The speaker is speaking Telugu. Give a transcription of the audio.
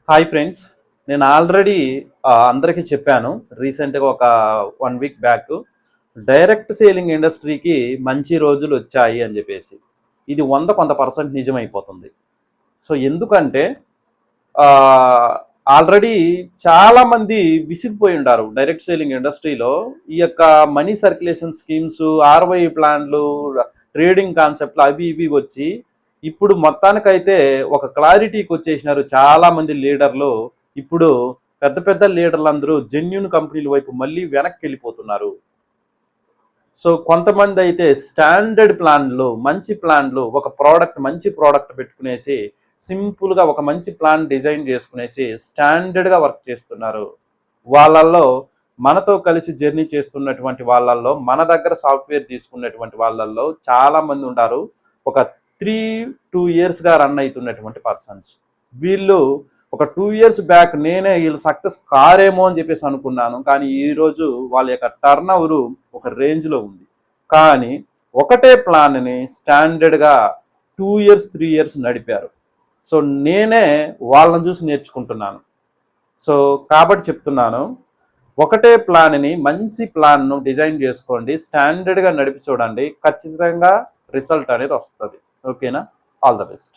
Hi friends. నేను ఆల్రెడీ అందరికీ చెప్పాను. రీసెంట్‌గా ఒక 1 వీక్ బ్యాక్ డైరెక్ట్ సేలింగ్ ఇండస్ట్రీకి మంచి రోజులొచ్చాయి అని జెప్పేసి. ఇది 100% నిజమైపోతుంది. సో, ఎందుకంటే ఆహ్, ఆల్రెడీ చాలామంది విసిగిపోయుండారు. డైరెక్ట్ సేలింగ్ ఇండస్ట్రీలో ఈ యొక్క మనీ సర్క్యులేషన్ స్కీమ్స్, ఆర్‌వై ప్లాన్‌లు, ట్రేడింగ్ కాన్సెప్ట్‌లు అవి ఇవి వచ్చి ఇప్పుడు మొత్తానికైతే ఒక క్లారిటీకొచ్చేసినారు చాలామంది లీడర్లు. ఇప్పుడు పెద్ద పెద్ద లీడర్లందరూ జెన్యూన్ కంపెనీల వైపు మళ్ళీ వెనక్కెళ్ళిపోతున్నారు. సో కొంతమంది అయితే స్టాండర్డ్ ప్లాన్లు, మంచి ప్లాన్లు, ఒక ప్రోడక్ట్ మంచి ప్రోడక్ట్ పెట్టుకునేసి సింపుల్గా ఒక మంచి ప్లాన్ డిజైన్ చేసుకునేసి స్టాండర్డ్గా వర్క్ చేస్తున్నారు. వాళ్ళల్లో మనతో కలిసి జర్నీ చేస్తున్నటువంటి వాళ్ళల్లో మన దగ్గర సాఫ్ట్వేర్ తీసుకున్నటువంటి వాళ్ళల్లో చాలామంది ఉంటారు. ఒక 3-2 ఇయర్స్గా రన్ అవుతున్నటువంటి పర్సన్స్. వీళ్ళు ఒక 2 ఇయర్స్ బ్యాక్ నేనే వీళ్ళు సక్సెస్ కారేమో అని చెప్పేసి అనుకున్నాను. కానీ ఈరోజు వాళ్ళ యొక్క టర్న్ ఓవర్ ఒక రేంజ్లో ఉంది. కానీ ఒకటే ప్లాన్ని స్టాండర్డ్గా 2 ఇయర్స్ 3 ఇయర్స్ నడిపారు. సో నేనే వాళ్ళని చూసి నేర్చుకుంటున్నాను. సో కాబట్టి చెప్తున్నాను, ఒకటే ప్లాన్ని మంచి ప్లాన్ను డిజైన్ చేసుకోండి, స్టాండర్డ్గా నడిపి చూడండి, ఖచ్చితంగా రిజల్ట్ అనేది వస్తుంది. ఓకేనా? All the best.